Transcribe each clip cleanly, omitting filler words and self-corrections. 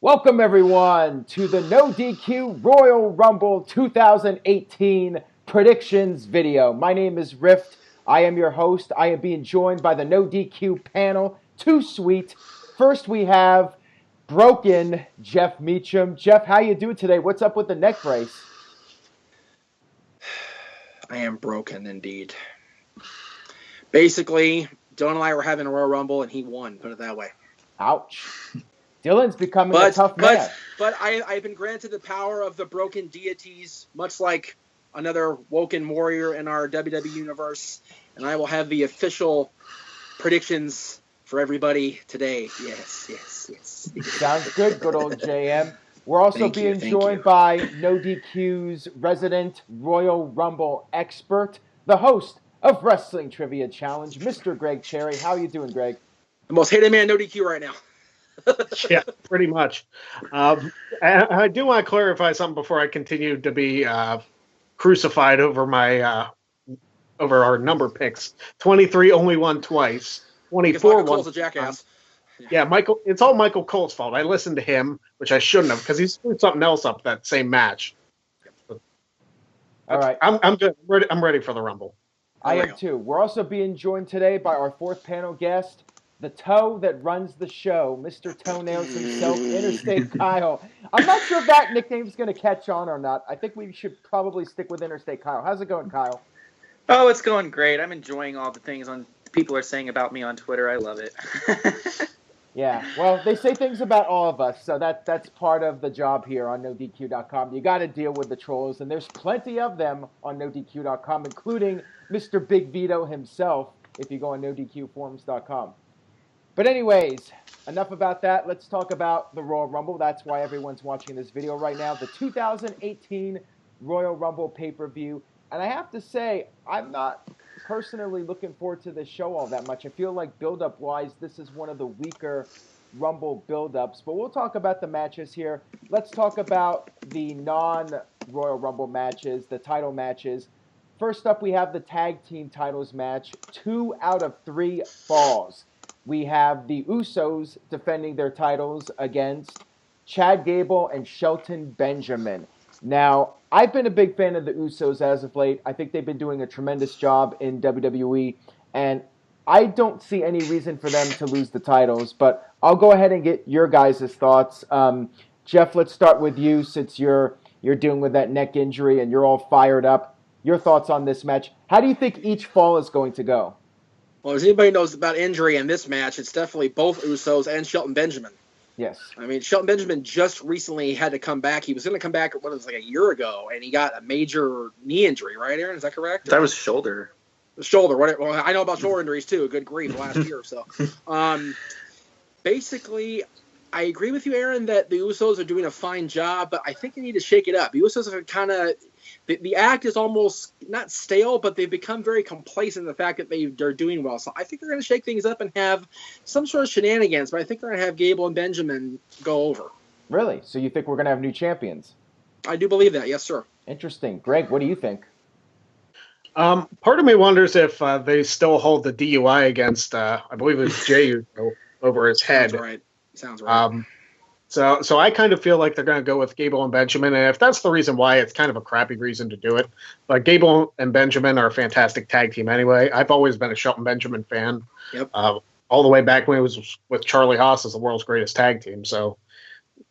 Welcome, everyone, to the No DQ Royal Rumble 2018 predictions video. My name is Rift. I am your host. I am being joined by the No DQ panel. Too sweet. First, we have broken Jeff Meacham. Jeff, how you doing today? What's up with the neck brace? I am broken indeed. Basically, Dylan and I were having a Royal Rumble, and he won. Put it that way. Ouch. Dylan's becoming a tough man. But I've been granted the power of the broken deities, much like another woken warrior in our WWE universe, and I will have the official predictions for everybody today. Yes. Sounds good, good old JM. We're also being joined by No DQ's resident Royal Rumble expert, the host of Wrestling Trivia Challenge, Mr. Greg Cherry. How are you doing, Greg? The most hated man, No DQ, right now. Yeah, pretty much. I do want to clarify something before I continue to be crucified over my over our number picks. 23 only won twice. 24 won. Cole's a jackass. Yeah, Michael. It's all Michael Cole's fault. I listened to him, which I shouldn't have, because he screwed something else up that same match. All right, I'm good. I'm ready for the Rumble. I am too. We're also being joined today by our fourth panel guest, the toe that runs the show, Mr. Toenails himself, Interstate Kyle. I'm not sure if that nickname is going to catch on or not. I think we should probably stick with Interstate Kyle. How's it going, Kyle? Oh, it's going great. I'm enjoying all the things people are saying about me on Twitter. I love it. Yeah, well, they say things about all of us, so that's part of the job here on NoDQ.com. You got to deal with the trolls, and there's plenty of them on NoDQ.com, including Mr. Big Vito himself, if you go on NoDQforums.com. But anyways, enough about that. Let's talk about the Royal Rumble. That's why everyone's watching this video right now. The 2018 Royal Rumble pay-per-view. And I have to say, I'm not personally looking forward to this show all that much. I feel like build-up-wise, this is one of the weaker Rumble build-ups. But we'll talk about the matches here. Let's talk about the non-Royal Rumble matches, the title matches. First up, we have the tag team titles match. 2 out of 3 falls. We have the Usos defending their titles against Chad Gable and Shelton Benjamin. Now, I've been a big fan of the Usos as of late. I think they've been doing a tremendous job in WWE, and I don't see any reason for them to lose the titles, but I'll go ahead and get your guys' thoughts. Jeff, let's start with you since you're dealing with that neck injury and you're all fired up. Your thoughts on this match. How do you think each fall is going to go? Well, as anybody knows about injury in this match, it's definitely both Usos and Shelton Benjamin. Yes. I mean, Shelton Benjamin just recently had to come back. He was going to come back, like a year ago, and he got a major knee injury, right, Aaron? Is that correct? That was shoulder. Shoulder. Well, I know about shoulder injuries, too. Good grief, last year or so. Basically, I agree with you, Aaron, that the Usos are doing a fine job, but I think they need to shake it up. The Usos are kind of... The act is almost not stale, but they've become very complacent in the fact that they're doing well. So I think they're going to shake things up and have some sort of shenanigans, but I think they're going to have Gable and Benjamin go over. Really? So you think we're going to have new champions? I do believe that, yes, sir. Interesting. Greg, what do you think? Part of me wonders if they still hold the DUI against, I believe it's Jey Uso over his head. Sounds right. So I kind of feel like they're going to go with Gable and Benjamin, and if that's the reason why, it's kind of a crappy reason to do it. But Gable and Benjamin are a fantastic tag team anyway. I've always been a Shelton Benjamin fan. Yep. All the way back when he was with Charlie Haas as the world's greatest tag team. So,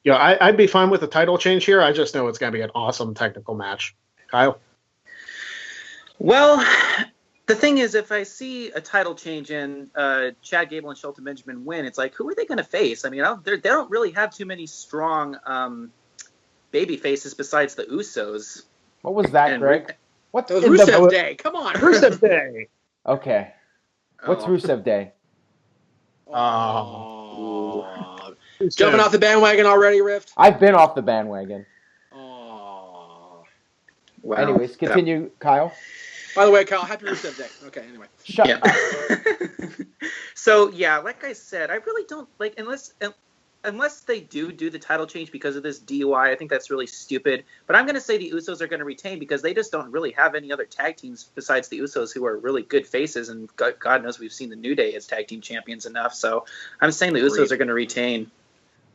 I'd be fine with a title change here. I just know it's going to be an awesome technical match. Kyle? Well, the thing is, if I see a title change in Chad Gable and Shelton Benjamin win, it's like, who are they going to face? I mean, they don't really have too many strong baby faces besides the Usos. What was that, Greg? What? It was Rusev Day. Come on. Rusev Day. Okay. What's Rusev Day? Jumping off the bandwagon already, Rift? I've been off the bandwagon. Oh. Wow. Anyways, continue, Kyle. By the way, Kyle, happy Rusev Day. Okay, anyway. Shut up. So, yeah, like I said, I really don't, like, unless they do the title change because of this DUI, I think that's really stupid. But I'm going to say the Usos are going to retain because they just don't really have any other tag teams besides the Usos who are really good faces. And God knows we've seen the New Day as tag team champions enough. So I'm saying the Usos are going to retain.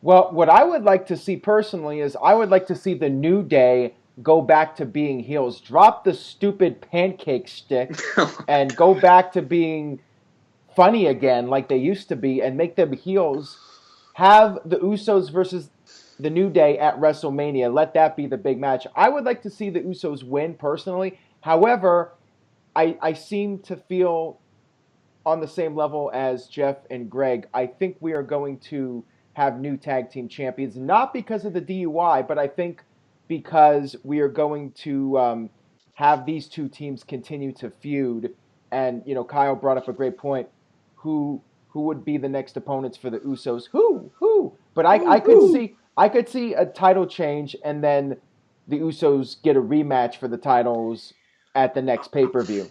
Well, what I would like to see personally is I would like to see the New Day go back to being heels. Drop the stupid pancake stick and go back to being funny again like they used to be and make them heels. Have the Usos versus the New Day at WrestleMania. Let that be the big match. I would like to see the Usos win personally. However, I seem to feel on the same level as Jeff and Greg. I think we are going to have new tag team champions, not because of the DUI, but I think because we are going to have these two teams continue to feud. And Kyle brought up a great point. Who would be the next opponents for the Usos? Who? But I could see a title change, and then the Usos get a rematch for the titles at the next pay-per-view.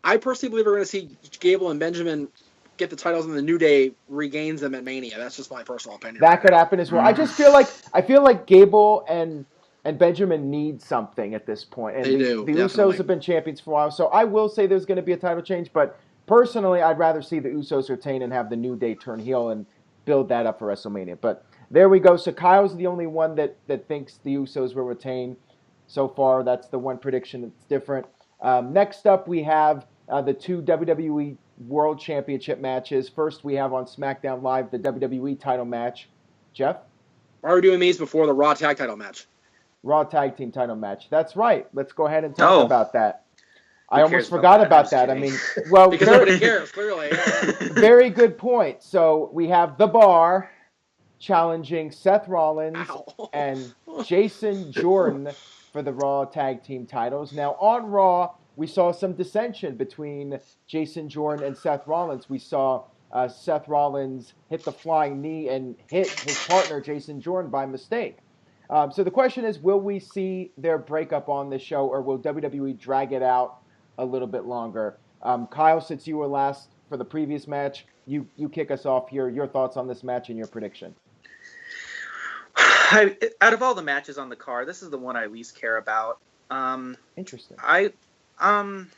I personally believe we're going to see Gable and Benjamin get the titles, and the New Day regains them at Mania. That's just my personal opinion. That could happen as well. I just feel like Gable and Benjamin need something at this point. And They do, The definitely. Usos have been champions for a while, so I will say there's going to be a title change. But personally, I'd rather see the Usos retain and have the New Day turn heel and build that up for WrestleMania. But there we go. So Kyle's the only one that thinks the Usos will retain so far. That's the one prediction that's different. Next up, we have the two WWE World Championship matches. First, we have on SmackDown Live the WWE title match. Jeff? Why are we doing these before the Raw Tag Title match? Raw Tag Team title match. That's right. Let's go ahead and talk about that. I Who almost cares forgot about about that? that. I'm I mean, just well, Because nobody cares, clearly. Yeah. very good point. So we have The Bar challenging Seth Rollins Ow. and Jason Jordan for the Raw Tag Team titles. Now, on Raw, we saw some dissension between Jason Jordan and Seth Rollins. We saw Seth Rollins hit the flying knee and hit his partner, Jason Jordan, by mistake. So the question is, will we see their breakup on this show, or will WWE drag it out a little bit longer? Kyle, since you were last for the previous match, you kick us off here. Your thoughts on this match and your prediction. Out of all the matches on the card, this is the one I least care about. Interesting. I don't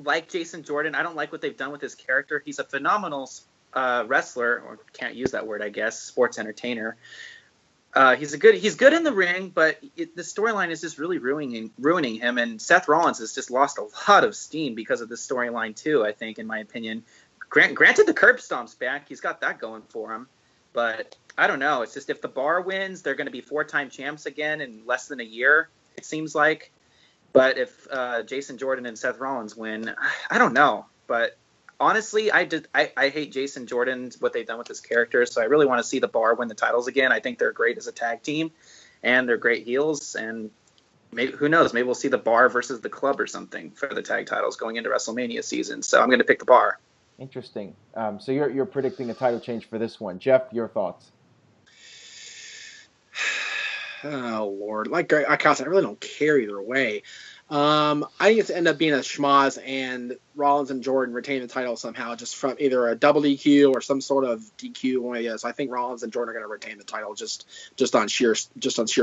like Jason Jordan. I don't like what they've done with his character. He's a phenomenal wrestler, or can't use that word, I guess, sports entertainer. He's good in the ring, but the storyline is just really ruining him. And Seth Rollins has just lost a lot of steam because of this storyline too, I think, in my opinion. Granted, the curb stomp's back. He's got that going for him. But I don't know. It's just if the Bar wins, they're going to be 4-time champs again in less than a year, it seems like. But if Jason Jordan and Seth Rollins win, I don't know. But honestly, I hate Jason Jordan, what they've done with his character. So I really want to see the Bar win the titles again. I think they're great as a tag team, and they're great heels. And maybe, who knows, maybe we'll see the Bar versus the Club or something for the tag titles going into WrestleMania season. So I'm going to pick the Bar. Interesting. So you're predicting a title change for this one. Jeff, your thoughts? Oh, Lord. Like I really don't care either way. I think it's end up being a schmoz, and Rollins and Jordan retain the title somehow, just from either a double DQ or some sort of DQ. One of the others. I think Rollins and Jordan are going to retain the title just on sheer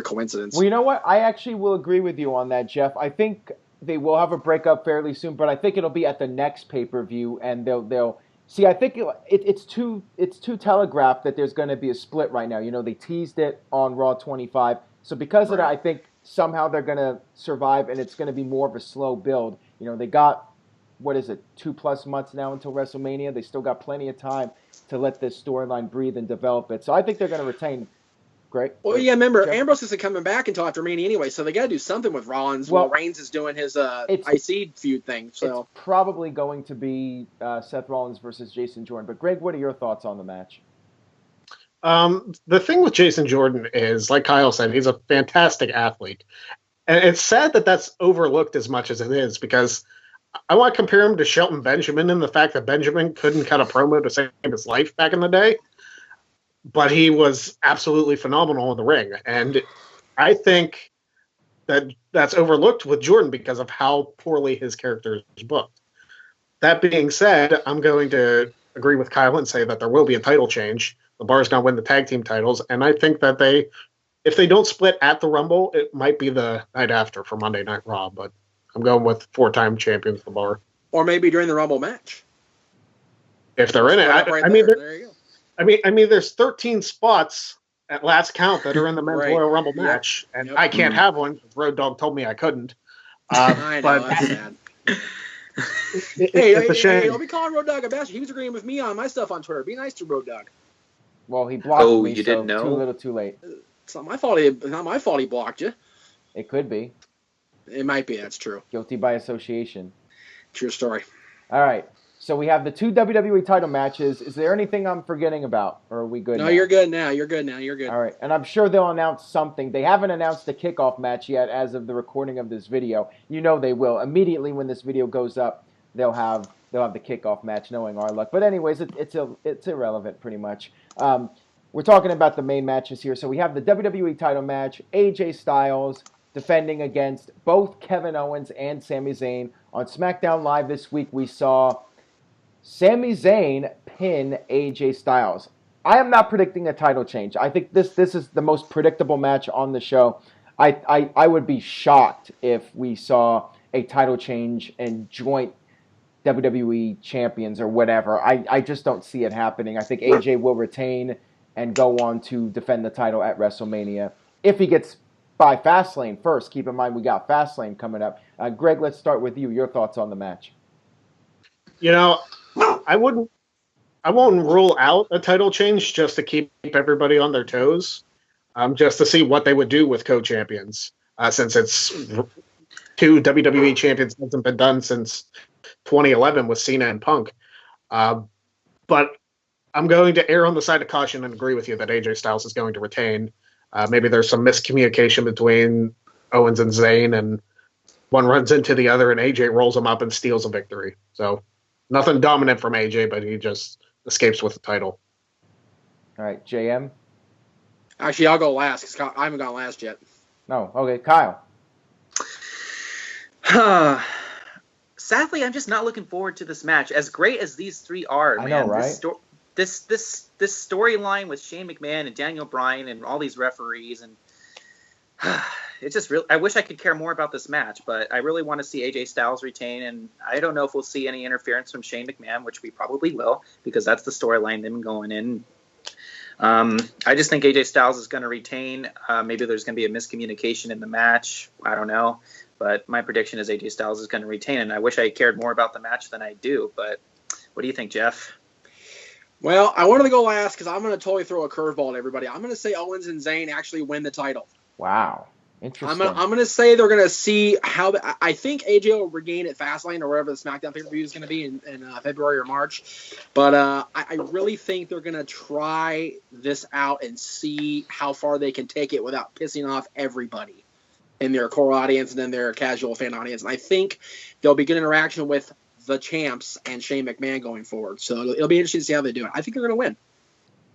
coincidence. Well, you know what? I actually will agree with you on that, Jeff. I think they will have a breakup fairly soon, but I think it'll be at the next pay-per-view, and they'll see. I think it's too telegraphed that there's going to be a split right now. They teased it on Raw 25, so because of that, I think somehow they're going to survive, and it's going to be more of a slow build. They got, 2+ months now until WrestleMania. They still got plenty of time to let this storyline breathe and develop it. So I think they're going to retain. Great. Well, yeah, remember, Jeff? Ambrose isn't coming back until after Mania anyway, so they got to do something with Rollins while Reigns is doing his IC feud thing. So it's probably going to be Seth Rollins versus Jason Jordan. But Greg, what are your thoughts on the match? The thing with Jason Jordan is, like Kyle said, he's a fantastic athlete. And it's sad that that's overlooked as much as it is, because I want to compare him to Shelton Benjamin in the fact that Benjamin couldn't cut a promo to save his life back in the day. But he was absolutely phenomenal in the ring. And I think that's overlooked with Jordan because of how poorly his character is booked. That being said, I'm going to agree with Kyle and say that there will be a title change. The Bar's going to win the tag team titles. And I think that if they don't split at the Rumble, it might be the night after for Monday Night Raw. But I'm going with 4-time champions, the Bar. or maybe during the Rumble match. If they're in it. There you go. I mean, there's 13 spots at last count that are in the men's Right. Royal Rumble Yep. match, and Yep. I can't have one because Road Dogg told me I couldn't. I know, But that's sad. it's a shame. Hey, don't be calling Road Dogg a bastard. He was agreeing with me on my stuff on Twitter. Be nice to Road Dogg. Well, he blocked me, you so didn't know? too little, too late. It's not my fault. Not my fault. He blocked you. It could be It might be. That's true. guilty by association. True story. All right. So we have the 2 WWE title matches. Is there anything I'm forgetting about, or are we good? No, now? you're good now. You're good now. You're good. All right, and I'm sure they'll announce something. They haven't announced the kickoff match yet as of the recording of this video. You know they will. Immediately when this video goes up, they'll have the kickoff match, knowing our luck. But anyways, it's irrelevant pretty much. We're talking about the main matches here. So we have the WWE title match, AJ Styles defending against both Kevin Owens and Sami Zayn. On SmackDown Live this week, we saw Sami Zayn pin AJ Styles. I am not predicting a title change. I think this is the most predictable match on the show. I would be shocked if we saw a title change and joint WWE champions or whatever. I just don't see it happening. I think AJ will retain and go on to defend the title at WrestleMania. If he gets by Fastlane first, keep in mind we got Fastlane coming up. Greg, let's start with you. Your thoughts on the match? You know, I won't rule out a title change just to keep everybody on their toes, just to see what they would do with co-champions, since it's 2 WWE champions hasn't been done since 2011 with Cena and Punk. But I'm going to err on the side of caution and agree with you that AJ Styles is going to retain. Maybe there's some miscommunication between Owens and Zayn, and one runs into the other, and AJ rolls him up and steals a victory. So nothing dominant from AJ, but he just escapes with the title. All right, JM? Actually, I'll go last because I haven't gone last yet. No, okay, Kyle. Sadly, I'm just not looking forward to this match. As great as these three are, I man, know, right? This storyline with Shane McMahon and Daniel Bryan and all these referees, and it's just real. I wish I could care more about this match, but I really want to see AJ Styles retain, and I don't know if we'll see any interference from Shane McMahon, which we probably will, because that's the storyline they've been going in. I just think AJ Styles is going to retain. Maybe there's going to be a miscommunication in the match. I don't know, but my prediction is AJ Styles is going to retain, and I wish I cared more about the match than I do. But what do you think, Jeff? Well, I wanted to go last because I'm going to totally throw a curveball at everybody. I'm going to say Owens and Zayn actually win the title. Wow. Interesting. I'm going to say they're going to see how I think AJ will regain at Fastlane or wherever the SmackDown pay-per-view is going to be in February or March. But I really think they're going to try this out and see how far they can take it without pissing off everybody in their core audience and then their casual fan audience. And I think there'll be good interaction with the champs and Shane McMahon going forward. So it'll be interesting to see how they do it. I think they're going to win.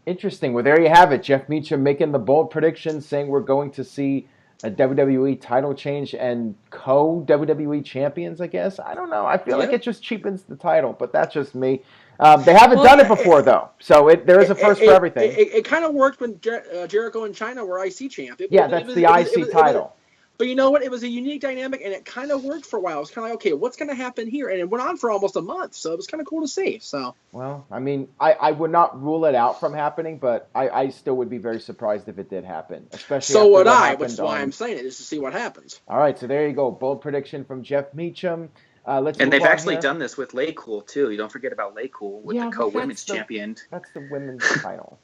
Interesting. Well, there you have it. Jeff Meacham making the bold prediction, saying we're going to see a WWE title change and co-WWE champions, I guess. I don't know. I feel like it just cheapens the title, but that's just me. They haven't done it before, though. So there is a first for everything. It kind of worked when Jericho in China were IC champ. That's the IC title. But you know what? It was a unique dynamic, and it kind of worked for a while. It was kind of like, okay, what's going to happen here? And it went on for almost a month, so it was kind of cool to see. So, well, I mean, I would not rule it out from happening, but I still would be very surprised if it did happen. Especially so would what I, happened which is why I'm saying it, is to see what happens. All right, so there you go. Bold prediction from Jeff Meacham. And they've actually done this with Lay Cool, too. You don't forget about Lay Cool with the co-women's champion. That's the women's title.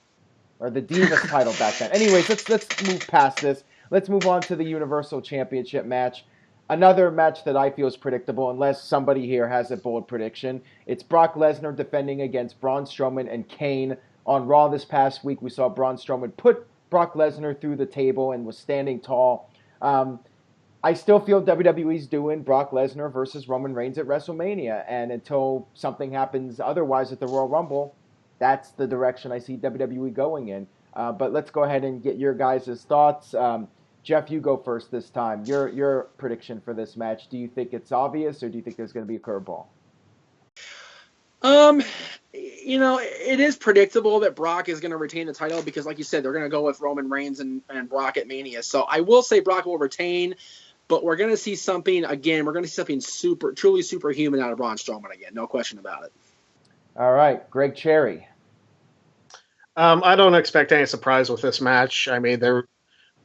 Or the Divas title back then. Anyways, let's move past this. Let's move on to the Universal Championship match. Another match that I feel is predictable, unless somebody here has a bold prediction. It's Brock Lesnar defending against Braun Strowman and Kane. On Raw this past week, we saw Braun Strowman put Brock Lesnar through the table and was standing tall. I still feel WWE's doing Brock Lesnar versus Roman Reigns at WrestleMania. And until something happens otherwise at the Royal Rumble, that's the direction I see WWE going in. But let's go ahead and get your guys' thoughts. Jeff, you go first this time. Your prediction for this match. Do you think it's obvious, or do you think there's going to be a curveball? It is predictable that Brock is going to retain the title because, like you said, they're going to go with Roman Reigns and Brock at Mania. So I will say Brock will retain, but we're going to see something again. We're going to see something truly superhuman out of Braun Strowman again. No question about it. All right, Greg Cherry. I don't expect any surprise with this match. I mean,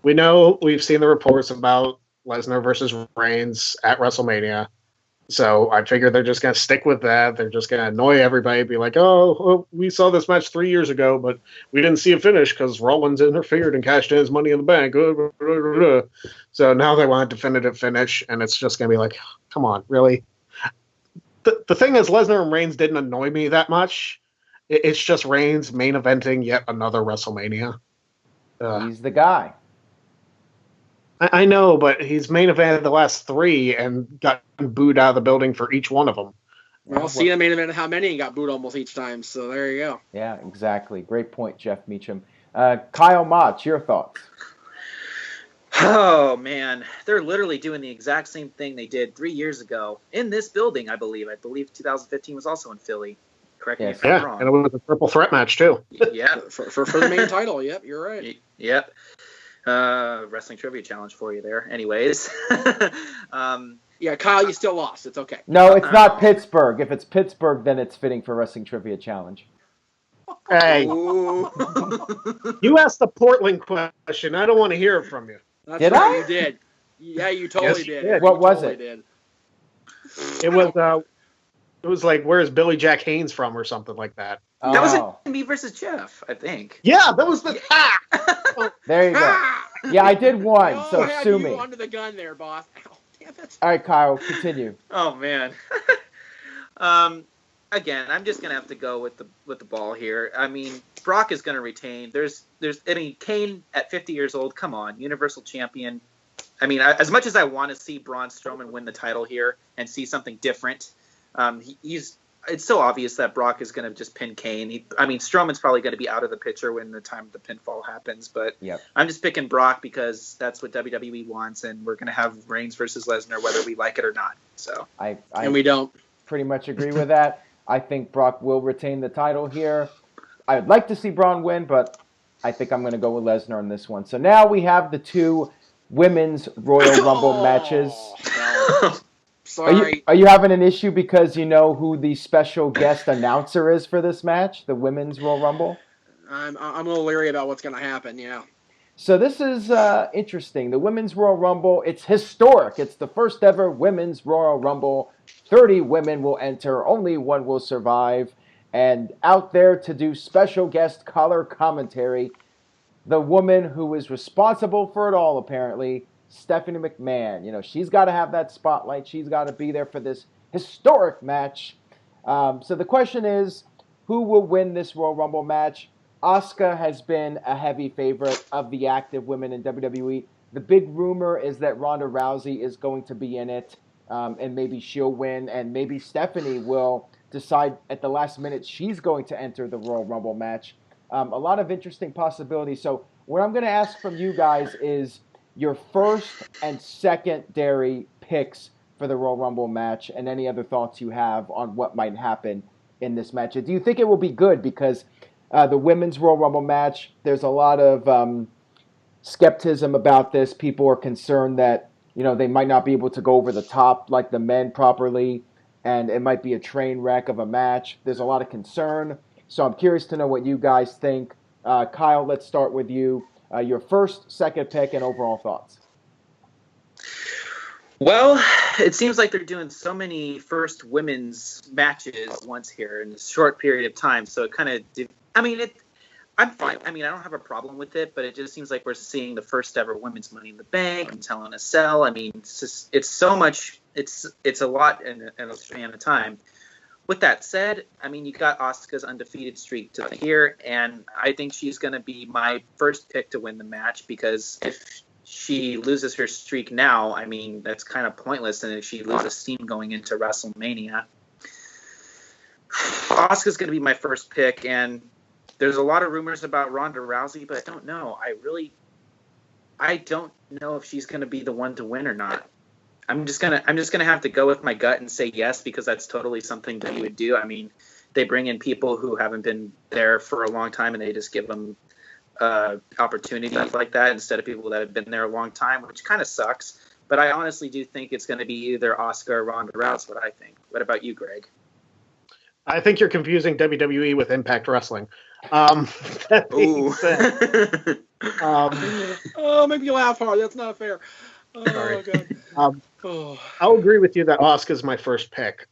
we've seen the reports about Lesnar versus Reigns at WrestleMania. So I figure they're just going to stick with that. They're just going to annoy everybody, be like, oh, we saw this match 3 years ago, but we didn't see it finish because Rollins interfered and cashed in his money in the bank. So now they want a definitive finish, and it's just going to be like, come on, really? The thing is, Lesnar and Reigns didn't annoy me that much. It's just Reigns main eventing yet another WrestleMania. He's the guy. I know, but he's main evented the last 3 and got booed out of the building for each one of them. Well, Cena main evented how many and got booed almost each time, so there you go. Yeah, exactly. Great point, Jeff Meacham. Kyle Mott, your thoughts? Oh, man. They're literally doing the exact same thing they did 3 years ago in this building, I believe. I believe 2015 was also in Philly. Correct me if I'm wrong. And it was a triple threat match, too. Yeah. for the main title, yep, you're right. Yep. Wrestling trivia challenge for you there. Anyways. Yeah, Kyle, you still lost. It's okay. No, it's not Pittsburgh. If it's Pittsburgh, then it's fitting for Wrestling Trivia Challenge. Hey. You asked the Portland question. I don't want to hear it from you. That's Did right, I? You did. Yeah, you totally Yes, did. What You was totally it? Did. It was like, where's Billy Jack Haynes from or something like that. That was Oh, me versus Jeff, I think. Yeah, that was the... there you go. Yeah, I did one, Oh, so had sue you me. under the gun there, boss. Ow, damn it. All right, Kyle, continue. Oh man. Again, I'm just gonna have to go with the ball here. I mean, Brock is gonna retain. Kane at 50 years old. Come on, Universal Champion. I mean, as much as I want to see Braun Strowman win the title here and see something different, it's so obvious that Brock is going to just pin Kane. Strowman's probably going to be out of the picture when the time the pinfall happens, but Yep. I'm just picking Brock because that's what WWE wants, and we're going to have Reigns versus Lesnar whether we like it or not. So And we don't. pretty much agree with that. I think Brock will retain the title here. I'd like to see Braun win, but I think I'm going to go with Lesnar on this one. So now we have the 2 women's Royal Rumble matches. No. Sorry. Are you having an issue because you know who the special guest announcer is for this match, the women's Royal Rumble? I'm a little leery about what's going to happen, yeah. So this is interesting. The women's Royal Rumble, it's historic. It's the first ever women's Royal Rumble. 30 women will enter. Only one will survive. And out there to do special guest color commentary, the woman who is responsible for it all, apparently, Stephanie McMahon. You know, she's got to have that spotlight. She's got to be there for this historic match. So the question is, who will win this Royal Rumble match? Asuka has been a heavy favorite of the active women in WWE. The big rumor is that Ronda Rousey is going to be in it, and maybe she'll win, and maybe Stephanie will decide at the last minute she's going to enter the Royal Rumble match. A lot of interesting possibilities. So what I'm going to ask from you guys is your first and secondary picks for the Royal Rumble match, and any other thoughts you have on what might happen in this match. Do you think it will be good? Because the women's Royal Rumble match, there's a lot of skepticism about this. People are concerned that, you know, they might not be able to go over the top like the men properly, and it might be a train wreck of a match. There's a lot of concern. So I'm curious to know what you guys think. Kyle, let's start with you. Your first, second pick, and overall thoughts. Well, it seems like they're doing so many first women's matches once here in a short period of time. So it kind of, I'm fine. I mean, I don't have a problem with it, but it just seems like we're seeing the first ever women's Money in the Bank and Hell in a Cell. I mean, it's so much. It's a lot in a span of time. With that said, I mean, you got Asuka's undefeated streak to here, and I think she's going to be my first pick to win the match, because if she loses her streak now, I mean, that's kind of pointless, and if she loses steam going into WrestleMania. Asuka's going to be my first pick, and there's a lot of rumors about Ronda Rousey, but I don't know. I don't know if she's going to be the one to win or not. I'm just gonna have to go with my gut and say yes, because that's totally something that you would do. I mean, they bring in people who haven't been there for a long time, and they just give them opportunities like that instead of people that have been there a long time, which kind of sucks. But I honestly do think it's going to be either Asuka or Ronda Rousey. What I think. What about you, Greg? I think you're confusing WWE with Impact Wrestling. That being Ooh. said, Oh, make me laugh hard. That's not fair. Oh, sorry. God. Oh. I'll agree with you that Asuka's my first pick.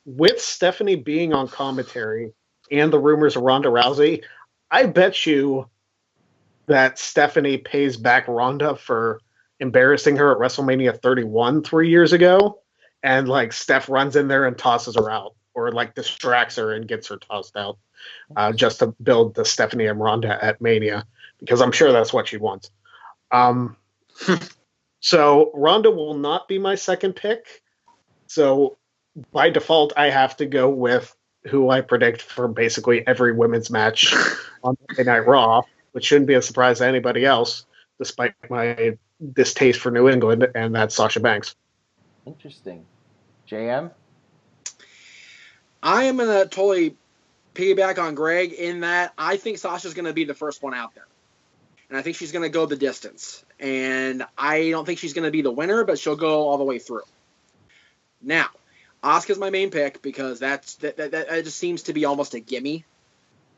With Stephanie being on commentary and the rumors of Ronda Rousey, I bet you that Stephanie pays back Ronda for embarrassing her at WrestleMania 31 3 years ago, and like Steph runs in there and tosses her out, or like distracts her and gets her tossed out, just to build the Stephanie and Ronda at Mania, because I'm sure that's what she wants. So Ronda will not be my second pick. So by default, I have to go with who I predict for basically every women's match on Monday Night Raw, which shouldn't be a surprise to anybody else, despite my distaste for New England, and that's Sasha Banks. Interesting. JM? I am going to totally piggyback on Greg in that I think Sasha's going to be the first one out there. And I think she's going to go the distance. And I don't think she's going to be the winner, but she'll go all the way through. Now, Asuka's my main pick because that just seems to be almost a gimme.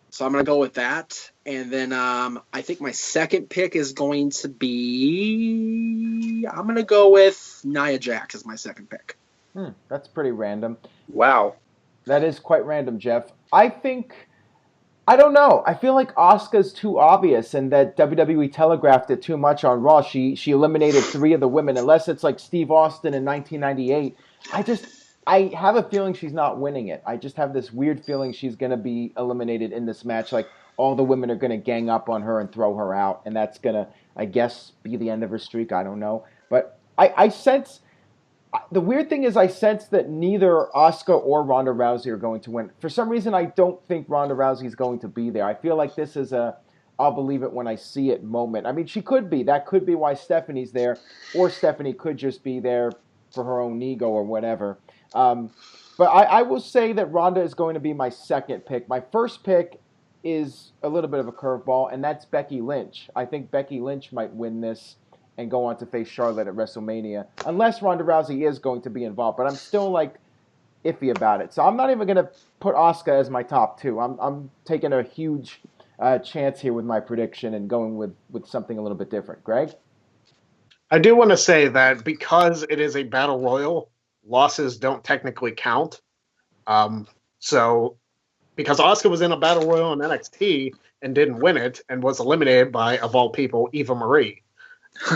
So I'm going to go with that. And then I think my second pick is going to be... I'm going to go with Nia Jax as my second pick. That's pretty random. Wow. That is quite random, Jeff. I don't know. I feel like Asuka's too obvious and that WWE telegraphed it too much on Raw. She eliminated 3 of the women, unless it's like Steve Austin in 1998. I have a feeling she's not winning it. I just have this weird feeling she's going to be eliminated in this match. Like all the women are going to gang up on her and throw her out. And that's going to, I guess, be the end of her streak. I don't know. But I sense... The weird thing is I sense that neither Asuka or Ronda Rousey are going to win. For some reason, I don't think Ronda Rousey is going to be there. I feel like this is a I'll believe it when I see it moment. I mean, she could be. That could be why Stephanie's there. Or Stephanie could just be there for her own ego or whatever. But I will say that Ronda is going to be my second pick. My first pick is a little bit of a curveball, and that's Becky Lynch. I think Becky Lynch might win this and go on to face Charlotte at WrestleMania, unless Ronda Rousey is going to be involved. But I'm still like iffy about it, so I'm not even going to put Asuka as my top 2. I'm taking a huge chance here with my prediction and going with something a little bit different. Greg? I do want to say that because it is a battle royal, losses don't technically count. So because Asuka was in a battle royal in NXT and didn't win it and was eliminated by, of all people, Eva Marie.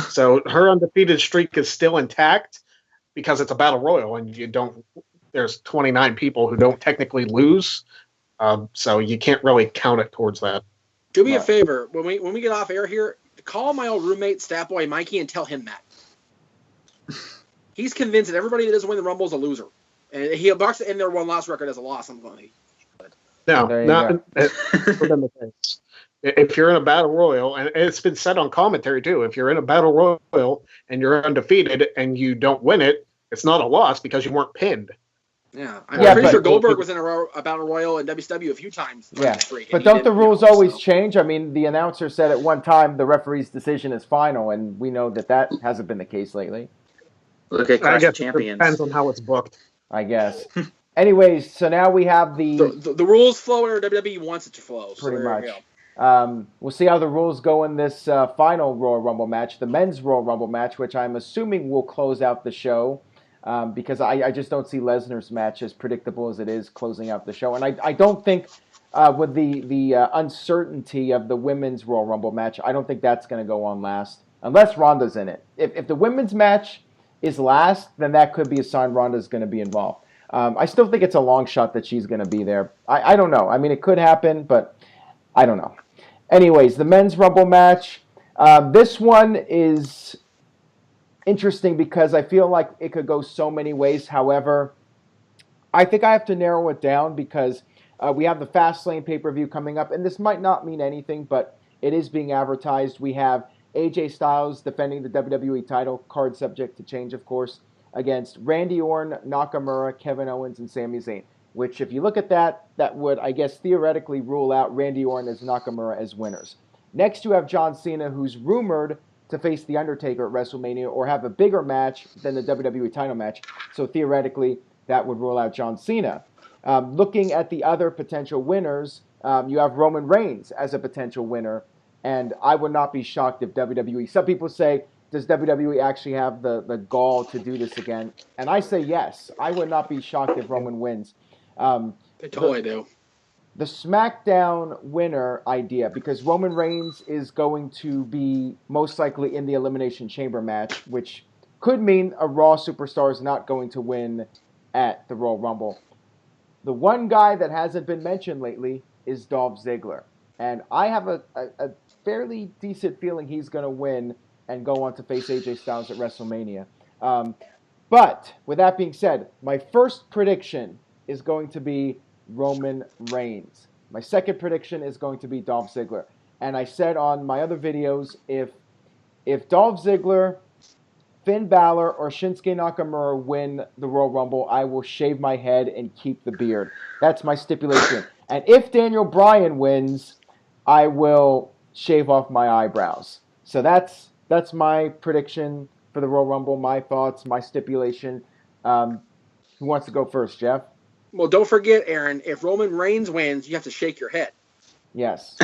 So her undefeated streak is still intact because it's a battle royal and there's 29 people who don't technically lose. So you can't really count it towards that. Do me a favor. When we get off air here, call my old roommate, Stat Boy Mikey, and tell him that. He's convinced that everybody that doesn't win the Rumble is a loser. And he marks in their one loss record as a loss. I'm going No, if you're in a battle royal, and it's been said on commentary too, if you're in a battle royal and you're undefeated and you don't win it, it's not a loss because you weren't pinned. Yeah, I'm pretty sure Goldberg was in a battle royal in WCW a few times. Yeah, but don't the rules always change? I mean, the announcer said at one time the referee's decision is final, and we know that hasn't been the case lately. Look at Clash of Champions. It depends on how it's booked. I guess. Anyways, so now we have the rules flow where WWE wants it to flow. So pretty much. We'll see how the rules go in this final Royal Rumble match, the men's Royal Rumble match, which I'm assuming will close out the show because I just don't see Lesnar's match as predictable as it is closing out the show. And I don't think with the uncertainty of the women's Royal Rumble match, I don't think that's going to go on last, unless Ronda's in it. If the women's match is last, then that could be a sign Ronda's going to be involved. I still think it's a long shot that she's going to be there. I don't know. I mean, it could happen, but I don't know. Anyways, the men's Rumble match. This one is interesting because I feel like it could go so many ways. However, I think I have to narrow it down because we have the Fastlane pay-per-view coming up, and this might not mean anything, but it is being advertised. We have AJ Styles defending the WWE title, card subject to change, of course, against Randy Orton, Nakamura, Kevin Owens, and Sami Zayn. Which, if you look at that would, I guess, theoretically rule out Randy Orton as Nakamura as winners. Next, you have John Cena, who's rumored to face The Undertaker at WrestleMania or have a bigger match than the WWE title match. So, theoretically, that would rule out John Cena. Looking at the other potential winners, You have Roman Reigns as a potential winner, and I would not be shocked if WWE. Some people say, does WWE actually have the gall to do this again? And I say yes. I would not be shocked if Roman wins. They totally do. The SmackDown winner idea, because Roman Reigns is going to be most likely in the Elimination Chamber match, which could mean a Raw superstar is not going to win at the Royal Rumble. The one guy that hasn't been mentioned lately is Dolph Ziggler. And I have a fairly decent feeling he's going to win and go on to face AJ Styles at WrestleMania. But with that being said, my first prediction is going to be Roman Reigns. My second prediction is going to be Dolph Ziggler. And I said on my other videos, if Dolph Ziggler, Finn Balor, or Shinsuke Nakamura win the Royal Rumble, I will shave my head and keep the beard. That's my stipulation. And if Daniel Bryan wins, I will shave off my eyebrows. So that's my prediction for the Royal Rumble, my thoughts, my stipulation. Who wants to go first, Jeff? Well, don't forget, Aaron, if Roman Reigns wins, you have to shake your head. Yes,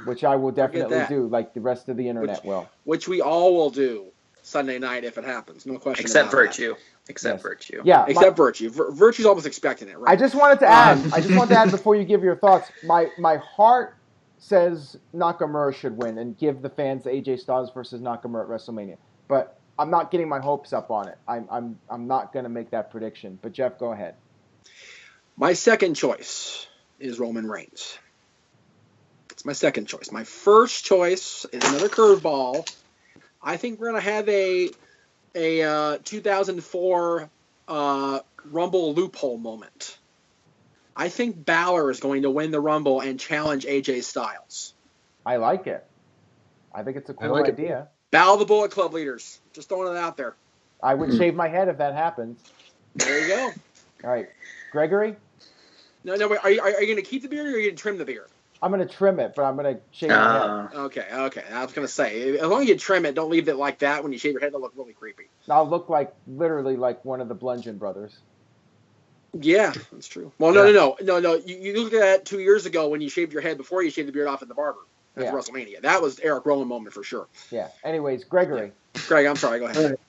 which I will definitely do, like the rest of the internet will. Which we all will do Sunday night if it happens. No question Except about Virtue. That. Except Virtue. Yeah. Except Virtue. Virtue's almost expecting it, right? I just wanted to add, before you give your thoughts, my heart says Nakamura should win and give the fans AJ Styles versus Nakamura at WrestleMania. But I'm not getting my hopes up on it. I'm not going to make that prediction. But Jeff, go ahead. My second choice is Roman Reigns. It's my second choice. My first choice is another curveball. I think we're going to have a 2004 Rumble loophole moment. I think Balor is going to win the Rumble and challenge AJ Styles. I like it. I think it's a cool idea. Battle of the Bullet Club leaders. Just throwing it out there. I would shave my head if that happens. There you go. All right. Gregory? No, wait, are you going to keep the beard or are you going to trim the beard? I'm going to trim it, but I'm going to shave my head. Okay. I was going to say, as long as you trim it, don't leave it like that. When you shave your head, it'll look really creepy. I'll look literally like one of the Bludgeon Brothers. Yeah, that's true. Well, no. You looked at that 2 years ago when you shaved your head before you shaved the beard off at the barber at WrestleMania. That was Eric Rowan moment for sure. Yeah. Anyways, Gregory. Yeah. Greg, I'm sorry. Go ahead. Right.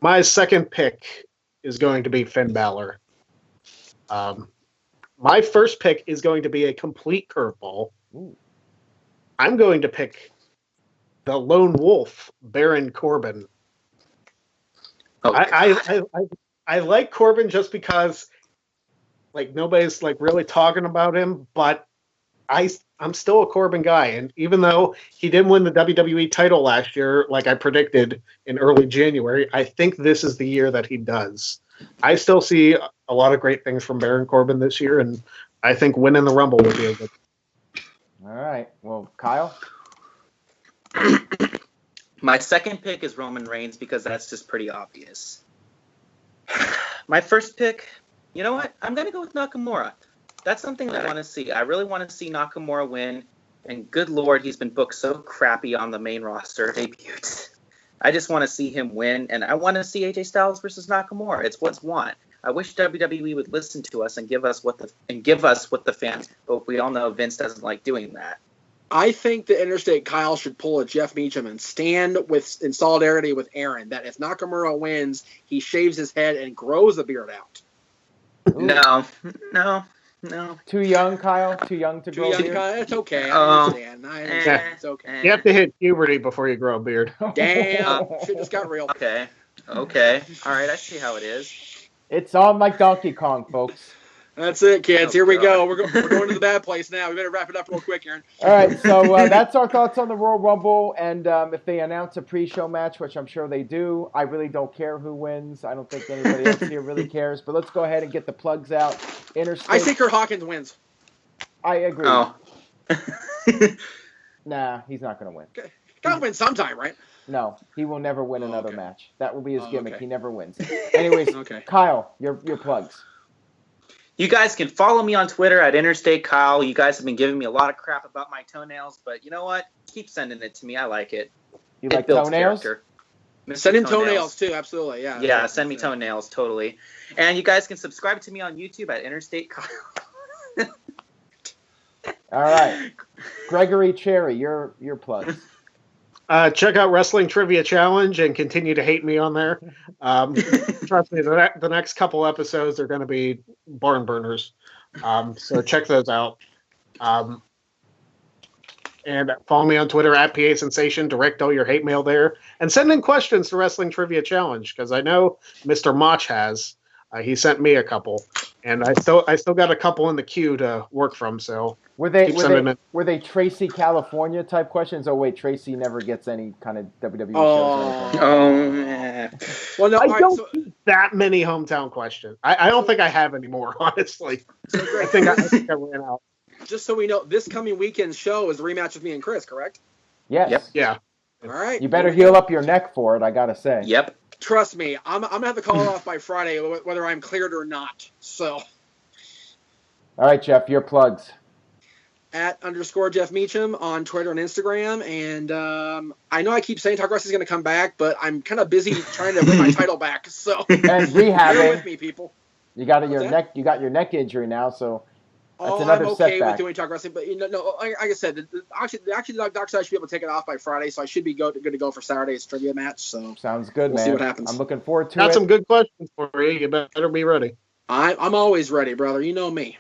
My second pick is going to be Finn Balor. My first pick is going to be a complete curveball. I'm going to pick the lone wolf, Baron Corbin. Oh, I like Corbin just because nobody's really talking about him, but I'm still a Corbin guy, and even though he didn't win the WWE title last year, like I predicted in early January, I think this is the year that he does. I still see a lot of great things from Baron Corbin this year, and I think winning the Rumble would be a good. All right. Well, Kyle? My second pick is Roman Reigns because that's just pretty obvious. My first pick, you know what? I'm going to go with Nakamura. That's something I want to see. I really want to see Nakamura win. And good Lord, he's been booked so crappy on the main roster debuts. I just want to see him win, and I want to see AJ Styles versus Nakamura. It's what's want. I wish WWE would listen to us and give us what the fans. But we all know Vince doesn't like doing that. I think the Interstate Kyle should pull a Jeff Meacham and stand in solidarity with Aaron that if Nakamura wins, he shaves his head and grows the beard out. No. Too young, Kyle? Too young to grow a beard? Kyle? It's okay. I understand. It's okay. You have to hit puberty before you grow a beard. Damn. Shit just got real. Okay. All right, I see how it is. It's on like Donkey Kong, folks. That's it, kids. Here we go. We're going to the bad place now. We better wrap it up real quick, Aaron. All right, so that's our thoughts on the Royal Rumble. And if they announce a pre-show match, which I'm sure they do, I really don't care who wins. I don't think anybody else here really cares. But let's go ahead and get the plugs out. Interstate. I think Kurt Hawkins wins. I agree. Oh. Nah, he's not going to win. Gotta win sometime, right? No, he will never win another okay. match. That will be his gimmick. Okay. He never wins. Anyways, Kyle, your plugs. You guys can follow me on Twitter at Interstate Kyle. You guys have been giving me a lot of crap about my toenails, but you know what? Keep sending it to me. I like it. You like toenails? Send him toenails too, absolutely. Yeah. Yeah, send me toenails, totally. And you guys can subscribe to me on YouTube at Interstate Kyle. All All right. Gregory Cherry, your plugs. Check out Wrestling Trivia Challenge and continue to hate me on there. Trust me, the next couple episodes are going to be barn burners. So check those out. And follow me on Twitter at PA Sensation. Direct all your hate mail there. And send in questions to Wrestling Trivia Challenge, because I know Mr. Mach has. He sent me a couple. And I still got a couple in the queue to work from, so Were they Tracy California type questions? Oh wait, Tracy never gets any kind of WWE shows or anything. Oh man. Well, no, I all don't right, keep that many hometown questions. I don't think I have anymore, honestly. I think I ran out. just so we know, this coming weekend's show is a rematch with me and Chris, correct? Yes. Yep. Yeah. All right. You better heal up your neck for it, I gotta say. Yep. Trust me, I'm gonna have to call it off by Friday, whether I'm cleared or not. So, All right, Jeff, your plugs. @_ Jeff Meacham on Twitter and Instagram. And I know I keep saying Talk Wrestling is going to come back, but I'm kind of busy trying to win my title back. So And bear rehabbing. with me, people. You got What's your that? neck. You got your neck injury now, so that's Oh, another I'm okay setback. with doing Talk Wrestling, but like I said, the doctor said I should be able to take it off by Friday, so I should be good to go for Saturday's trivia match. So Sounds good, we'll man. see what happens. I'm looking forward to Got it. some good questions for you. You better be ready. I'm always ready, brother. You know me.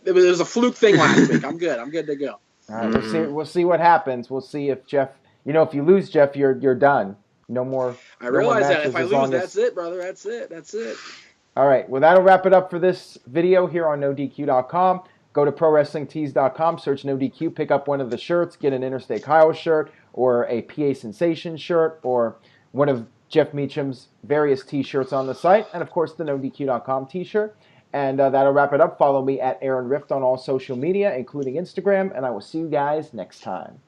It was a fluke thing last week. I'm good. I'm good to go. All right, we'll see what happens. We'll see if Jeff. If you lose Jeff, you're done. No more. I realize that matches if I as lose, long as- that's it, brother. That's it. All right. Well, that'll wrap it up for this video here on NoDQ.com. Go to ProWrestlingTees.com, search NoDQ, pick up one of the shirts, get an Interstate Kyle shirt, or a PA Sensation shirt, or one of Jeff Meacham's various T-shirts on the site, and of course the NoDQ.com T-shirt. And that'll wrap it up. Follow me at Aaron Rift on all social media, including Instagram, and I will see you guys next time.